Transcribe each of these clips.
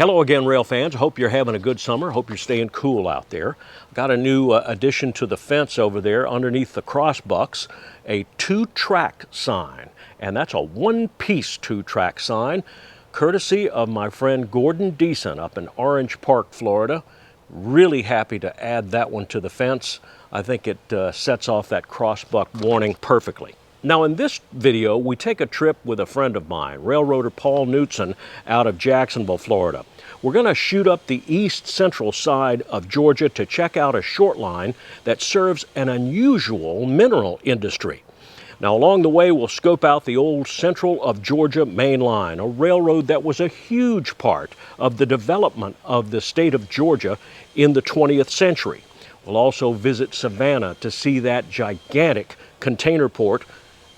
Hello again, rail fans. Hope you're having a good summer. Hope you're staying cool out there. Got a new addition to the fence over there underneath the crossbucks, a 2-track sign. And that's a one-piece 2-track sign, courtesy of my friend Gordon Deason up in Orange Park, Florida. Really happy to add that one to the fence. I think it sets off that crossbuck warning perfectly. Now in this video, we take a trip with a friend of mine, railroader Paul Newtson out of Jacksonville, Florida. We're going to shoot up the east central side of Georgia to check out a short line that serves an unusual mineral industry. Now along the way, we'll scope out the old Central of Georgia main line, a railroad that was a huge part of the development of the state of Georgia in the 20th century. We'll also visit Savannah to see that gigantic container port,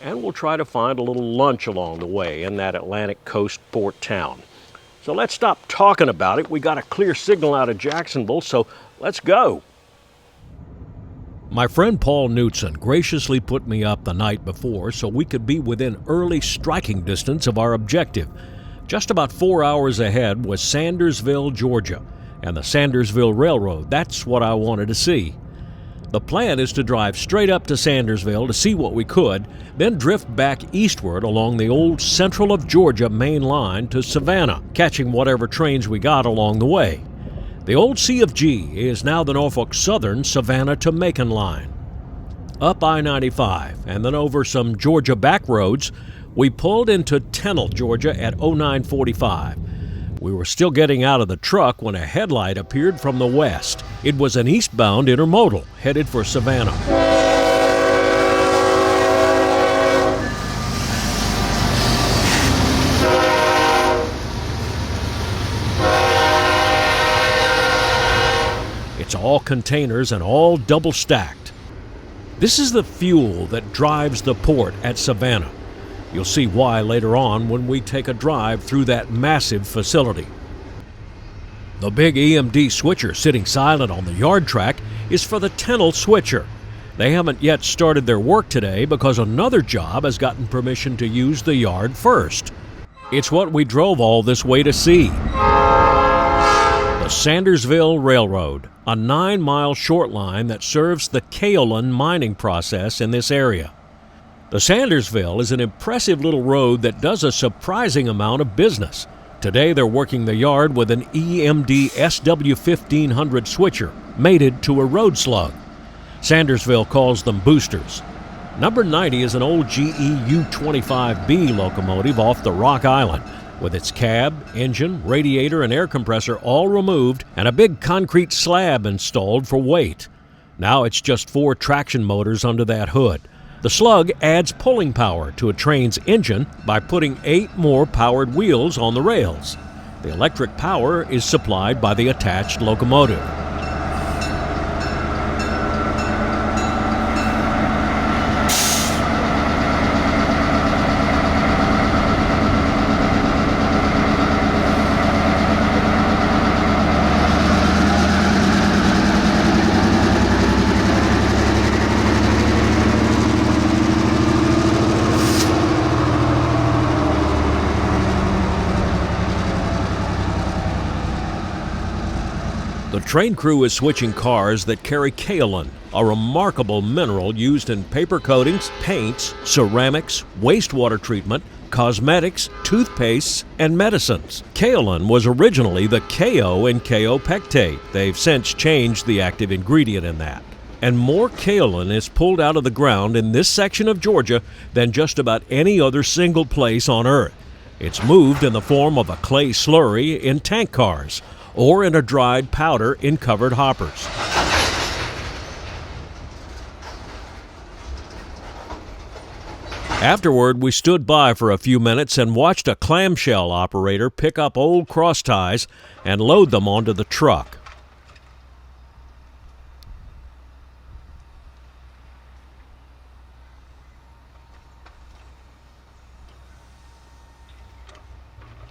and we'll try to find a little lunch along the way in that Atlantic coast port town. So let's stop talking about it. We got a clear signal out of Jacksonville, so let's go. My friend Paul Newtson graciously put me up the night before so we could be within early striking distance of our objective. Just about 4 hours ahead was Sandersville, Georgia, and the Sandersville Railroad. That's what I wanted to see. The plan is to drive straight up to Sandersville to see what we could, then drift back eastward along the old Central of Georgia main line to Savannah, catching whatever trains we got along the way. The old C of G is now the Norfolk Southern Savannah to Macon line. Up I-95 and then over some Georgia back roads, we pulled into Tennille, Georgia at 0945. We were still getting out of the truck when a headlight appeared from the west. It was an eastbound intermodal headed for Savannah. It's all containers and all double stacked. This is the fuel that drives the port at Savannah. You'll see why later on when we take a drive through that massive facility. The big EMD switcher sitting silent on the yard track is for the Tennille switcher. They haven't yet started their work today because another job has gotten permission to use the yard first. It's what we drove all this way to see. The Sandersville Railroad, a 9-mile short line that serves the kaolin mining process in this area. The Sandersville is an impressive little road that does a surprising amount of business. Today they're working the yard with an EMD SW1500 switcher mated to a road slug. Sandersville calls them boosters. Number 90 is an old GE U25B locomotive off the Rock Island, with its cab, engine, radiator, and air compressor all removed and a big concrete slab installed for weight. Now it's just 4 traction motors under that hood. The slug adds pulling power to a train's engine by putting 8 more powered wheels on the rails. The electric power is supplied by the attached locomotive. The train crew is switching cars that carry kaolin, a remarkable mineral used in paper coatings, paints, ceramics, wastewater treatment, cosmetics, toothpastes, and medicines. Kaolin was originally the KO in kaopectate. They've since changed the active ingredient in that. And more kaolin is pulled out of the ground in this section of Georgia than just about any other single place on Earth. It's moved in the form of a clay slurry in tank cars, or in a dried powder in covered hoppers. Afterward, we stood by for a few minutes and watched a clamshell operator pick up old cross ties and load them onto the truck.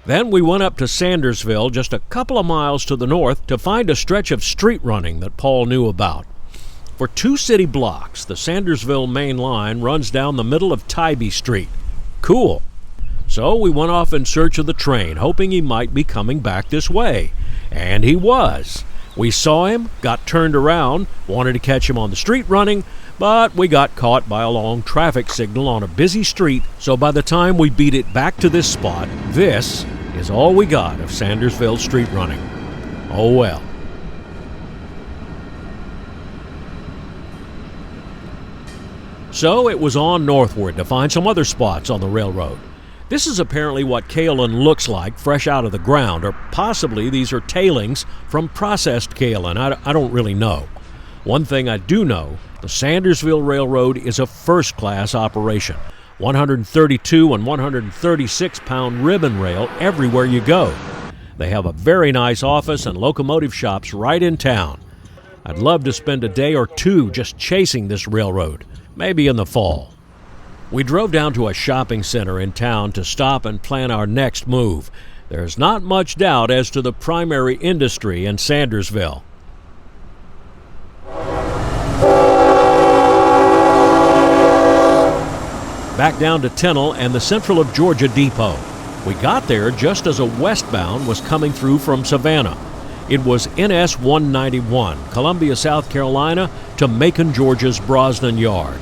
Then we went up to Sandersville, just a couple of miles to the north, to find a stretch of street running that Paul knew about. For 2 city blocks, the Sandersville main line runs down the middle of Tybee Street. Cool. So we went off in search of the train, hoping he might be coming back this way. And he was. We saw him, got turned around, wanted to catch him on the street running, but we got caught by a long traffic signal on a busy street, so by the time we beat it back to this spot, this is all we got of Sandersville street running. Oh well. So it was on northward to find some other spots on the railroad. This is apparently what kaolin looks like fresh out of the ground, or possibly these are tailings from processed kaolin. I don't really know. One thing I do know, the Sandersville Railroad is a first-class operation. 132 and 136-pound ribbon rail everywhere you go. They have a very nice office and locomotive shops right in town. I'd love to spend a day or two just chasing this railroad, maybe in the fall. We drove down to a shopping center in town to stop and plan our next move. There's not much doubt as to the primary industry in Sandersville. Back down to Tennell and the Central of Georgia Depot. We got there just as a westbound was coming through from Savannah. It was NS 191, Columbia, South Carolina to Macon, Georgia's Brosnan Yard.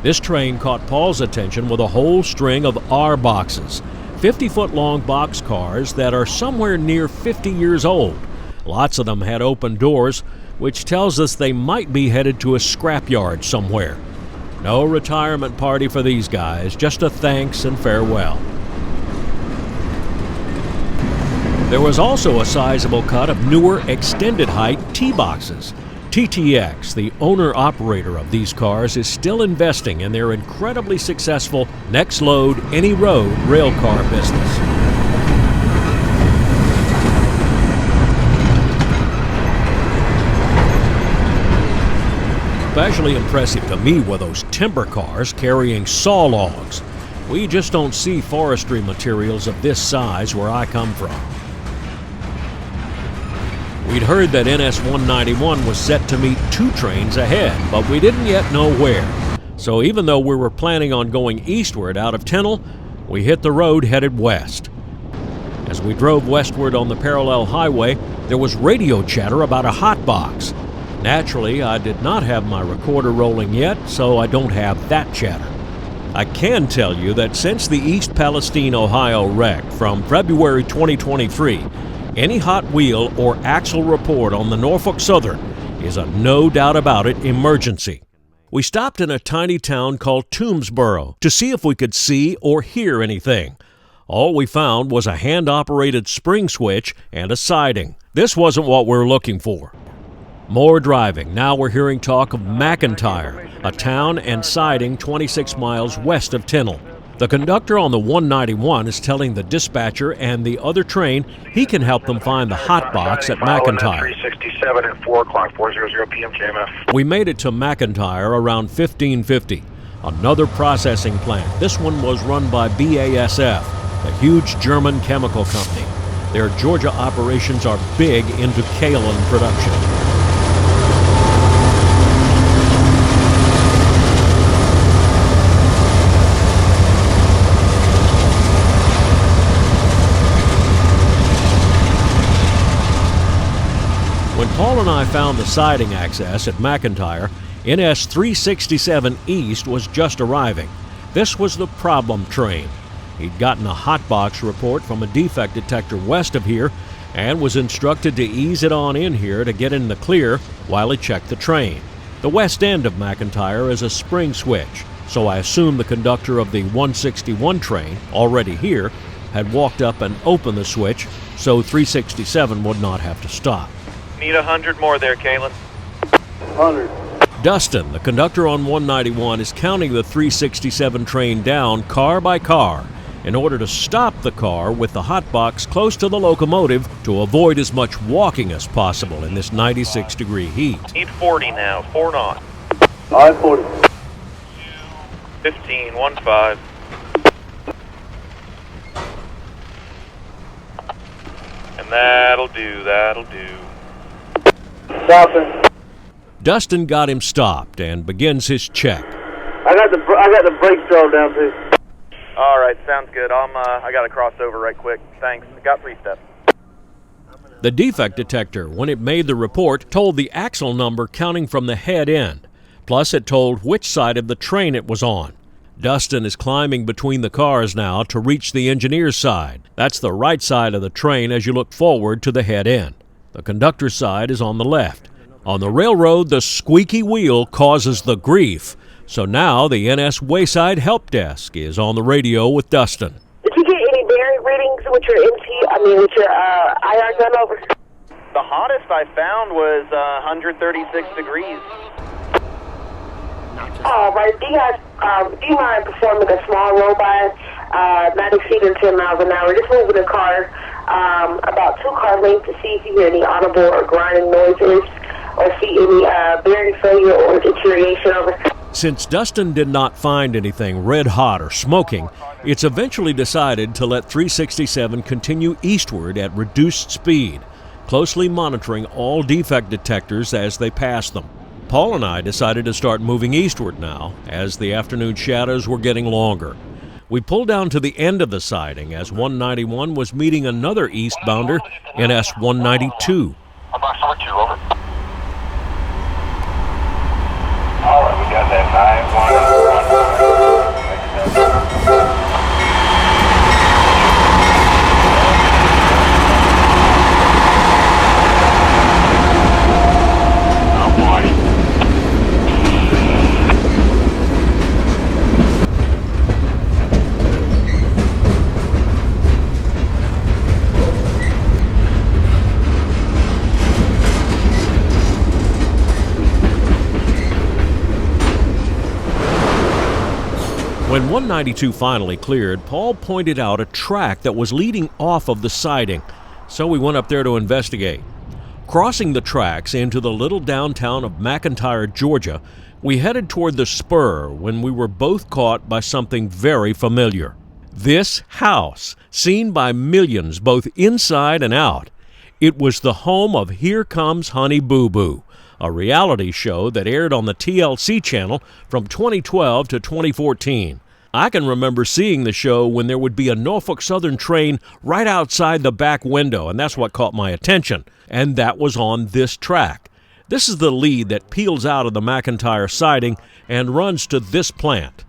This train caught Paul's attention with a whole string of R boxes, 50-foot-long box cars that are somewhere near 50 years old. Lots of them had open doors, which tells us they might be headed to a scrapyard somewhere. No retirement party for these guys, just a thanks and farewell. There was also a sizable cut of newer extended-height T-boxes. TTX, the owner-operator of these cars, is still investing in their incredibly successful next load, any road railcar business. Especially impressive to me were those timber cars carrying saw logs. We just don't see forestry materials of this size where I come from. We'd heard that NS 191 was set to meet 2 trains ahead, but we didn't yet know where. So even though we were planning on going eastward out of Tennell, we hit the road headed west. As we drove westward on the parallel highway, there was radio chatter about a hot box. Naturally, I did not have my recorder rolling yet, so I don't have that chatter. I can tell you that since the East Palestine, Ohio wreck from February 2023, any hot wheel or axle report on the Norfolk Southern is a no doubt about it emergency. We stopped in a tiny town called Toomsboro to see if we could see or hear anything. All we found was a hand-operated spring switch and a siding. This wasn't what we were looking for. More driving. Now we're hearing talk of McIntyre, a town and siding 26 miles west of Tennell. The conductor on the 191 is telling the dispatcher and the other train he can help them find the hot box at McIntyre. 367 at 4 o'clock, 400 p.m. KMF. We made it to McIntyre around 1550, another processing plant. This one was run by BASF, a huge German chemical company. Their Georgia operations are big into kaolin production. When Paul and I found the siding access at McIntyre, NS 367 East was just arriving. This was the problem train. He'd gotten a hotbox report from a defect detector west of here and was instructed to ease it on in here to get in the clear while he checked the train. The west end of McIntyre is a spring switch, so I assume the conductor of the 161 train, already here, had walked up and opened the switch so 367 would not have to stop. Need 100 more there, Kalen. 100. Dustin, the conductor on 191, is counting the 367 train down car by car in order to stop the car with the hotbox close to the locomotive to avoid as much walking as possible in this 96-degree heat. Need 40 now, 4 knots. All right, 40. 15, 1-5. And that'll do. Stopping. Dustin got him stopped and begins his check. I got the brakes drawn down too. All right, sounds good. I got to cross over right quick. Thanks. Got 3 steps. The defect detector, when it made the report, told the axle number counting from the head end. Plus, it told which side of the train it was on. Dustin is climbing between the cars now to reach the engineer's side. That's the right side of the train as you look forward to the head end. The conductor's side is on the left. On the railroad, the squeaky wheel causes the grief. So now the NS Wayside Help Desk is on the radio with Dustin. Did you get any bearing readings with your with your IR gun over? The hottest I found was 136 degrees. All right. Do you mind performing a small robot, not exceeding 10 miles an hour? Just moving the car about 2 car lengths to see if you hear any audible or grinding noises or see any bearing failure or deterioration over. Since Dustin did not find anything red hot or smoking, it's eventually decided to let 367 continue eastward at reduced speed, closely monitoring all defect detectors as they pass them. Paul and I decided to start moving eastward now, as the afternoon shadows were getting longer. We pulled down to the end of the siding as 191 was meeting another eastbounder, NS 192. Box number 2, over. All right, we got that 911. When 192 finally cleared, Paul pointed out a track that was leading off of the siding, so we went up there to investigate. Crossing the tracks into the little downtown of McIntyre, Georgia, we headed toward the spur when we were both caught by something very familiar. This house, seen by millions both inside and out, it was the home of Here Comes Honey Boo Boo, a reality show that aired on the TLC channel from 2012 to 2014. I can remember seeing the show when there would be a Norfolk Southern train right outside the back window, and that's what caught my attention, and that was on this track. This is the lead that peels out of the McIntyre siding and runs to this plant.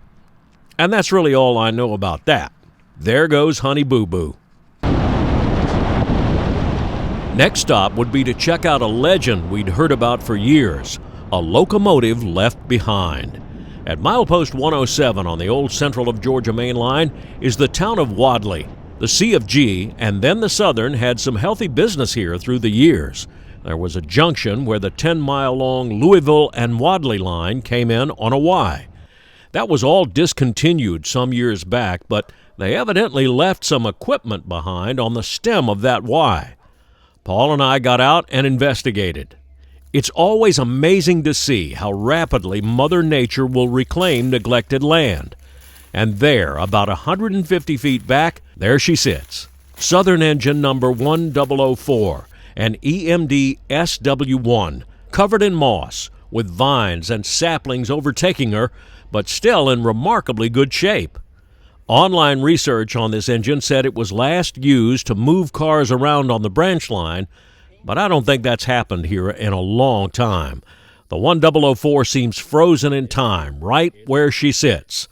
And that's really all I know about that. There goes Honey Boo Boo. Next stop would be to check out a legend we'd heard about for years, a locomotive left behind. At milepost 107 on the old Central of Georgia main line is the town of Wadley. The C of G and then the Southern had some healthy business here through the years. There was a junction where the 10-mile-long Louisville and Wadley line came in on a Y. That was all discontinued some years back, but they evidently left some equipment behind on the stem of that Y. Paul and I got out and investigated. It's always amazing to see how rapidly Mother Nature will reclaim neglected land. And there, about 150 feet back, there she sits. Southern engine number 1004, an EMD SW1, covered in moss, with vines and saplings overtaking her, but still in remarkably good shape. Online research on this engine said it was last used to move cars around on the branch line, but I don't think that's happened here in a long time. The 1004 seems frozen in time, right where she sits.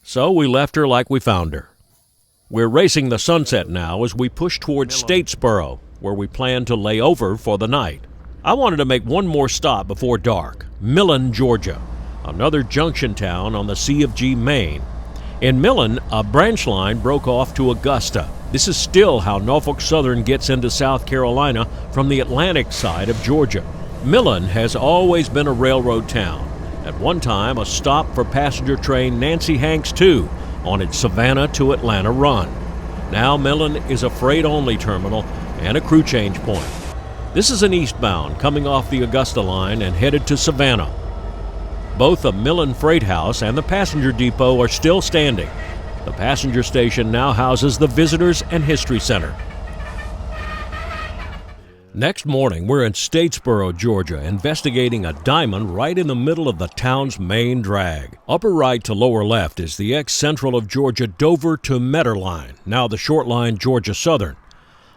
So we left her like we found her. We're racing the sunset now as we push towards Statesboro, where we plan to lay over for the night. I wanted to make one more stop before dark, Millan, Georgia, another junction town on the C of G Main. In Millan, a branch line broke off to Augusta. This is still how Norfolk Southern gets into South Carolina from the Atlantic side of Georgia. Millan has always been a railroad town. At one time, a stop for passenger train Nancy Hanks II on its Savannah to Atlanta run. Now Millan is a freight-only terminal and a crew change point. This is an eastbound coming off the Augusta line and headed to Savannah. Both the Millan Freight House and the passenger depot are still standing. The passenger station now houses the Visitors and History Center. Next morning, we're in Statesboro, Georgia, investigating a diamond right in the middle of the town's main drag. Upper right to lower left is the ex-Central of Georgia Dover to Metter line, now the short line Georgia Southern.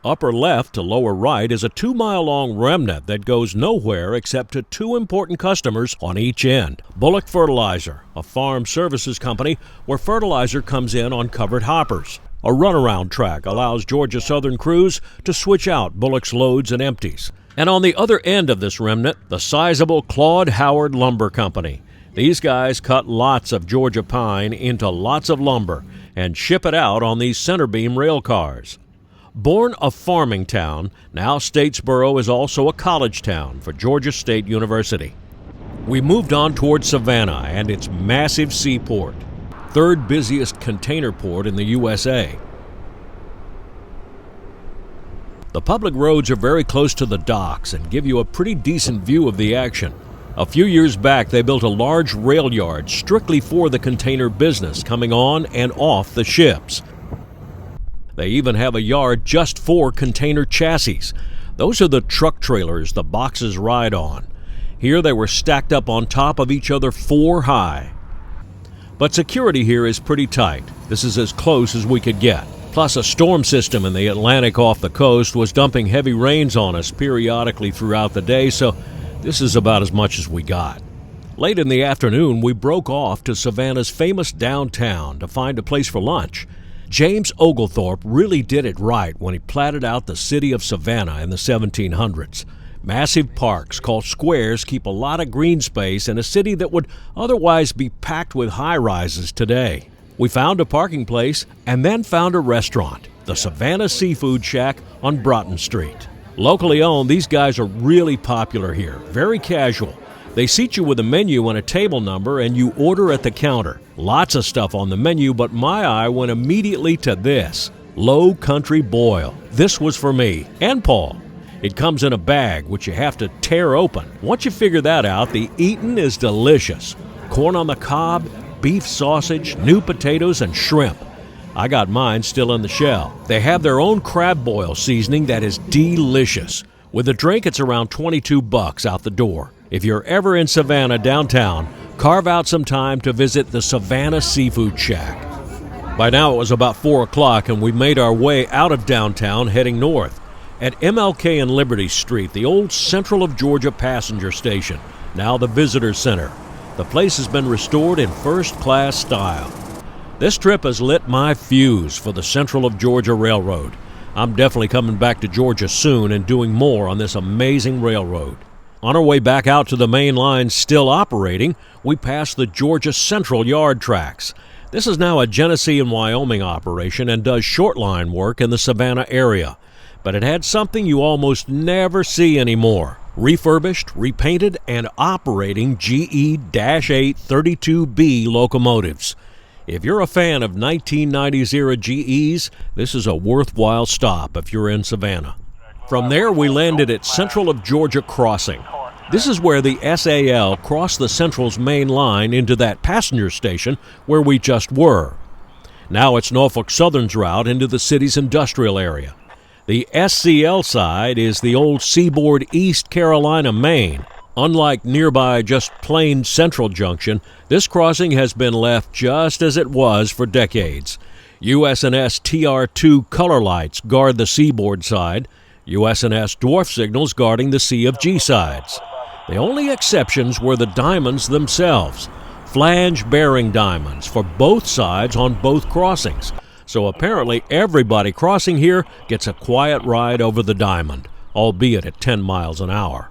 Upper left to lower right is a 2-mile-long remnant that goes nowhere except to two important customers on each end. Bullock Fertilizer, a farm services company where fertilizer comes in on covered hoppers. A runaround track allows Georgia Southern crews to switch out Bullock's loads and empties. And on the other end of this remnant, the sizable Claude Howard Lumber Company. These guys cut lots of Georgia pine into lots of lumber and ship it out on these center beam rail cars. Born a farming town, now Statesboro is also a college town for Georgia State University. We moved on toward Savannah and its massive seaport, third busiest container port in the USA. The public roads are very close to the docks and give you a pretty decent view of the action. A few years back, they built a large rail yard strictly for the container business coming on and off the ships. They even have a yard just for container chassis. Those are the truck trailers the boxes ride on. Here they were stacked up on top of each other 4 high. But security here is pretty tight. This is as close as we could get. Plus, a storm system in the Atlantic off the coast was dumping heavy rains on us periodically throughout the day, so this is about as much as we got. Late in the afternoon, we broke off to Savannah's famous downtown to find a place for lunch. James Oglethorpe really did it right when he platted out the city of Savannah in the 1700s. Massive parks called squares keep a lot of green space in a city that would otherwise be packed with high-rises today. We found a parking place and then found a restaurant, the Savannah Seafood Shack on Broughton Street. Locally owned, these guys are really popular here, very casual. They seat you with a menu and a table number, and you order at the counter. Lots of stuff on the menu, but my eye went immediately to this, Low Country Boil. This was for me and Paul. It comes in a bag, which you have to tear open. Once you figure that out, the eatin' is delicious. Corn on the cob, beef sausage, new potatoes, and shrimp. I got mine still in the shell. They have their own crab boil seasoning that is delicious. With a drink, it's around $22 out the door. If you're ever in Savannah downtown, carve out some time to visit the Savannah Seafood Shack. By now it was about 4 o'clock and we made our way out of downtown heading north. At MLK and Liberty Street, the old Central of Georgia passenger station, now the Visitor Center. The place has been restored in first-class style. This trip has lit my fuse for the Central of Georgia Railroad. I'm definitely coming back to Georgia soon and doing more on this amazing railroad. On our way back out to the main line still operating, we passed the Georgia Central Yard tracks. This is now a Genesee and Wyoming operation and does short line work in the Savannah area. But it had something you almost never see anymore. Refurbished, repainted, and operating GE-8 32B locomotives. If you're a fan of 1990s era GEs, this is a worthwhile stop if you're in Savannah. From there, we landed at Central of Georgia Crossing. This is where the SAL crossed the Central's main line into that passenger station where we just were. Now it's Norfolk Southern's route into the city's industrial area. The SCL side is the old Seaboard East Carolina Main. Unlike nearby just plain Central Junction, this crossing has been left just as it was for decades. USNS TR2 color lights guard the Seaboard side, USNS dwarf signals guarding the C of G sides. The only exceptions were the diamonds themselves, flange-bearing diamonds for both sides on both crossings. So apparently everybody crossing here gets a quiet ride over the diamond, albeit at 10 miles an hour.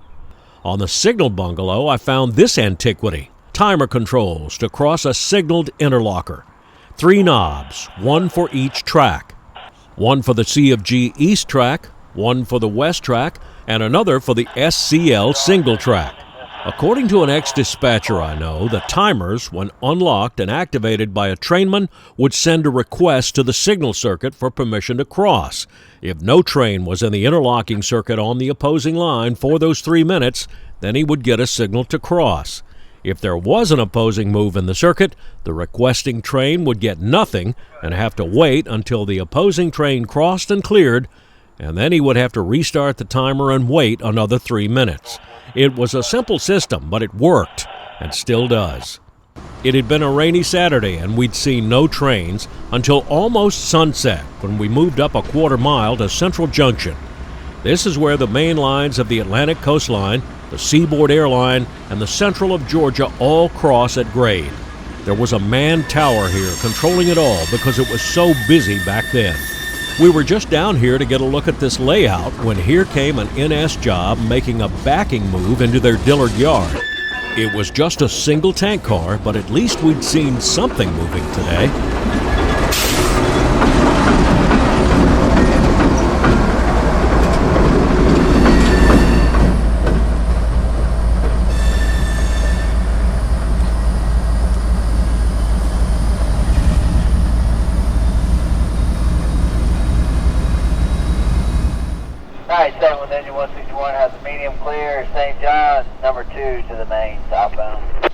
On the signal bungalow, I found this antiquity, timer controls to cross a signaled interlocker. 3 knobs, one for each track. One for the C of G East track, one for the West track, and another for the SCL single track. According to an ex-dispatcher I know, the timers, when unlocked and activated by a trainman, would send a request to the signal circuit for permission to cross. If no train was in the interlocking circuit on the opposing line for those 3 minutes, then he would get a signal to cross. If there was an opposing move in the circuit, the requesting train would get nothing and have to wait until the opposing train crossed and cleared, and then he would have to restart the timer and wait another 3 minutes. It was a simple system, but it worked, and still does. It had been a rainy Saturday, and we'd seen no trains until almost sunset when we moved up a quarter mile to Central Junction. This is where the main lines of the Atlantic Coastline, the Seaboard Airline, and the Central of Georgia all cross at grade. There was a manned tower here controlling it all because it was so busy back then. We were just down here to get a look at this layout when here came an NS job making a backing move into their Dillard yard. It was just a single tank car, but at least we'd seen something moving today. Alright, 7 engine 161 has a medium clear, St. John's, number 2 to the main, southbound.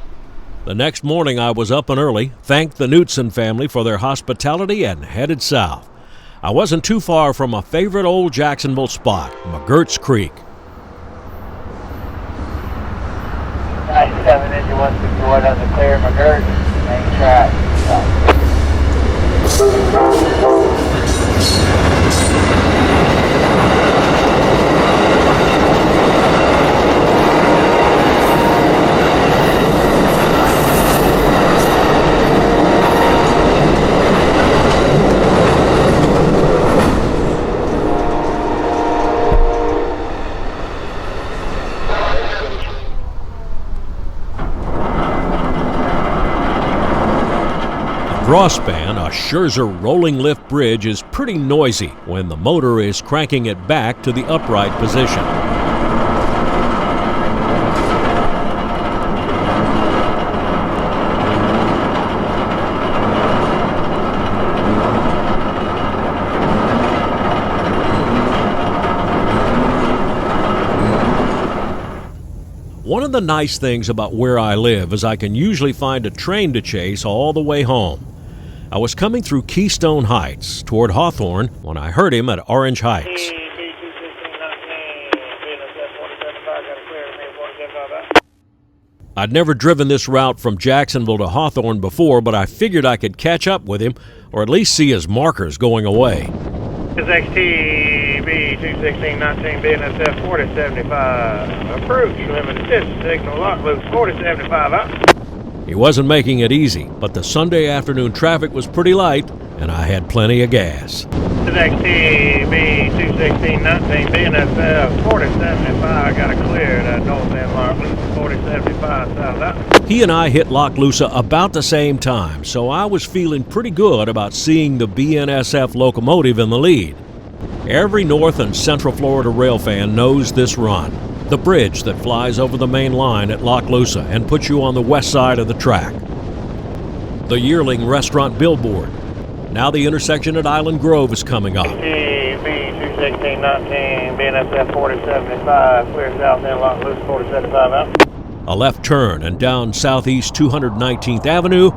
The next morning I was up and early, thanked the Newtson family for their hospitality, and headed south. I wasn't too far from a favorite old Jacksonville spot, McGirt's Creek. Alright, 7 engine 161 has a clear, McGirt, main track, south. Crosspan, a Scherzer rolling lift bridge, is pretty noisy when the motor is cranking it back to the upright position. One of the nice things about where I live is I can usually find a train to chase all the way home. I was coming through Keystone Heights toward Hawthorne when I heard him at Orange Heights. I'd never driven this route from Jacksonville to Hawthorne before, but I figured I could catch up with him or at least see his markers going away. This XTB 21619 BNSF 4075. Approach limited distance signal lock loose 4075 up. He wasn't making it easy, but the Sunday afternoon traffic was pretty light, and I had plenty of gas. This XTB 21619 BNSF 4075. Got a clear at north end lock loose 4075 south up. He and I hit Locomotives about the same time, so I was feeling pretty good about seeing the BNSF locomotive in the lead. Every North and Central Florida rail fan knows this run, the bridge that flies over the main line at Locomotives and puts you on the west side of the track. The yearling restaurant billboard. Now the intersection at Island Grove is coming up. XTB 21619 BNSF 4075. Clear south end lock loose 4075 up. A left turn and down southeast 219th Avenue.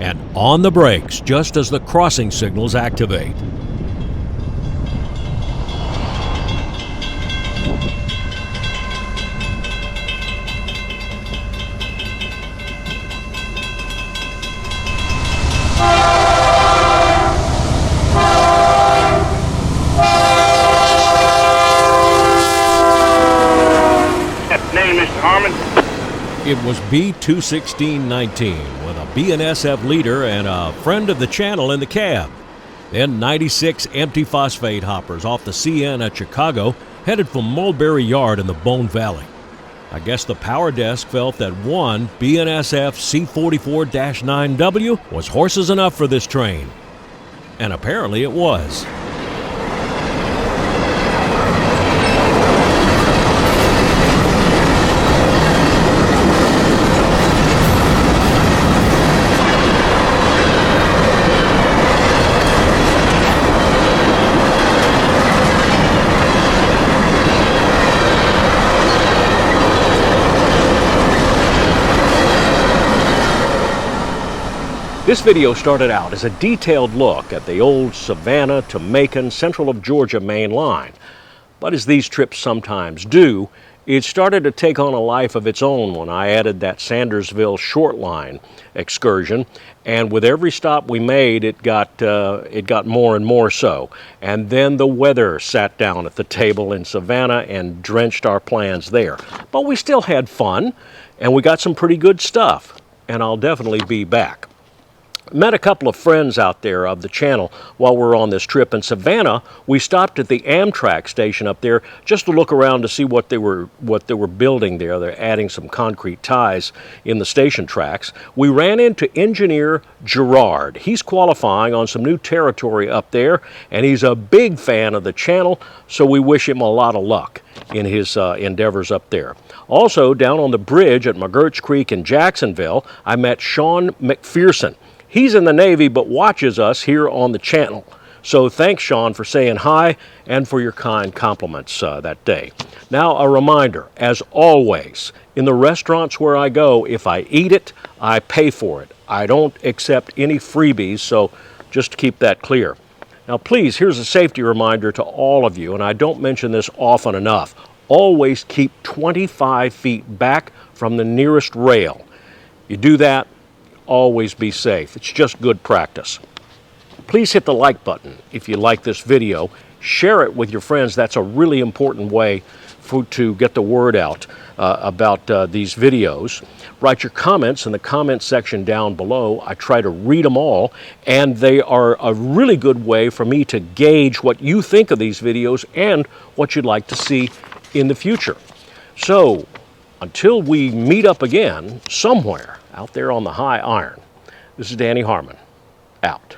And on the brakes just as the crossing signals activate. Name, Mr. Harmon. It was B21619 with a BNSF leader and a friend of the channel in the cab. Then 96 empty phosphate hoppers off the CN at Chicago headed for Mulberry Yard in the Bone Valley. I guess the power desk felt that one BNSF C44-9W was horses enough for this train. And apparently it was. This video started out as a detailed look at the old Savannah to Macon, central of Georgia main line. But as these trips sometimes do, it started to take on a life of its own when I added that Sandersville short line excursion. And with every stop we made, it got more and more so. And then the weather sat down at the table in Savannah and drenched our plans there. But we still had fun, and we got some pretty good stuff. And I'll definitely be back. Met a couple of friends out there of the channel while we're on this trip. In Savannah, we stopped at the Amtrak station up there just to look around to see what they were building there. They're adding some concrete ties in the station tracks. We ran into engineer Gerard. He's qualifying on some new territory up there, and he's a big fan of the channel, so we wish him a lot of luck in his endeavors up there. Also, down on the bridge at McGurch Creek in Jacksonville, I met Sean McPherson. He's in the Navy but watches us here on the channel. So thanks, Sean, for saying hi and for your kind compliments that day. Now, a reminder, as always, in the restaurants where I go, if I eat it, I pay for it. I don't accept any freebies, so just to keep that clear. Now, please, here's a safety reminder to all of you, and I don't mention this often enough. Always keep 25 feet back from the nearest rail. You do that, always be safe. It's just good practice. Please hit the like button if you like this video. Share it with your friends. That's a really important way to get the word out about these videos. Write your comments in the comments section down below. I try to read them all, and they are a really good way for me to gauge what you think of these videos and what you'd like to see in the future. So, until we meet up again somewhere out there on the high iron, this is Danny Harmon, out.